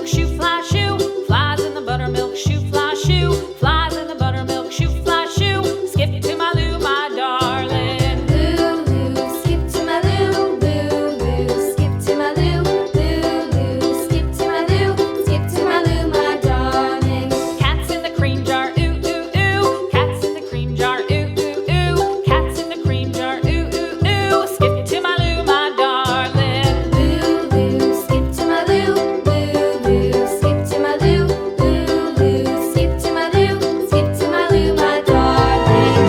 buttermilk shoe, fly shoe. Flies in the buttermilk shoe, fly shoe. Flies in the buttermilk shoe, fly shoe. Skip to my Lou, my darling. Lou, skip to my Lou, Lou, skip to my Lou, Lou, skip to my Lou, skip to my Lou, my darling. Cats in the cream jar, ooh, ooh, ooh. Cats in the cream jar, ooh, ooh, ooh. Cats in the cream jar, ooh, ooh, ooh. Skip to my Lou, my darling. Lou, skip to my Lou, Lou, skip to my Lou, Lou, skip to my Lou, skip to my Lou, my darling.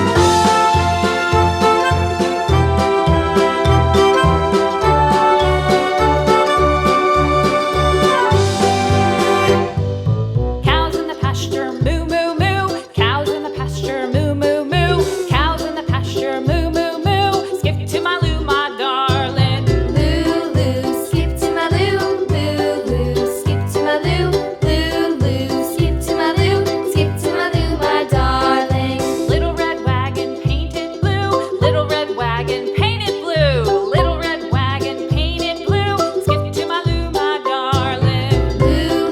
Cows in the pasture, moo, moo, moo. Cows in the pasture, moo, moo, moo. Cows in the pasture, moo, moo, moo. Skip to my Lou, my darling. Lou, skip to my Lou, Lou, skip to my Lou, Lou, skip to my Lou, skip to my Lou, my darling. Little red wagon painted blue. Little red wagon painted blue. Little red wagon painted blue. Skip to my Lou, my darling. Lou,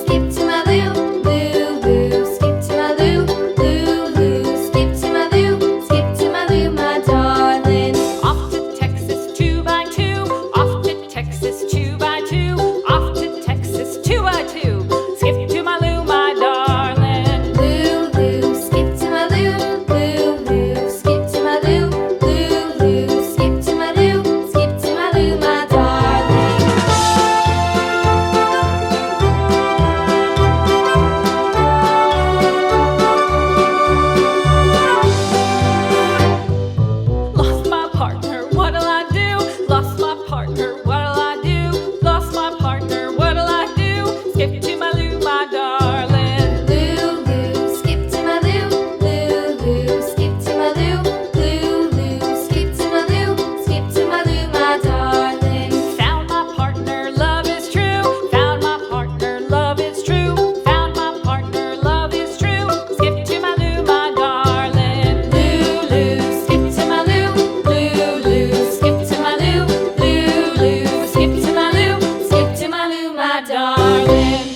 skip to my Lou, Lou, skip to my Lou, Lou, skip to my Lou, skip to my Lou, my darling. Off to Texas 2x2. Off to Texas 2x2. Off to Texas 2x2. Skip to my Lou, my darling. Lou, skip to my Lou, Lou, skip to my Lou, Lou, skip to my Lou, skip to my Lou, my darling. Lost my partner, what'll I do? Lost my partner, what'll I do? Lost my partner, what'll I do? Skip to my Lou, my darling. Lou, skip to my Lou, Lou, skip to my Lou, Lou, skip to my Lou, skip to my Lou, my darling. Found my partner, love is true. Found my partner, love is true. Found my partner, love is true. Skip to my Lou, my darling. Lou, skip to my Lou, Lou, skip to my Lou, Lou, skip to my Lou, skip to my Lou, my darling.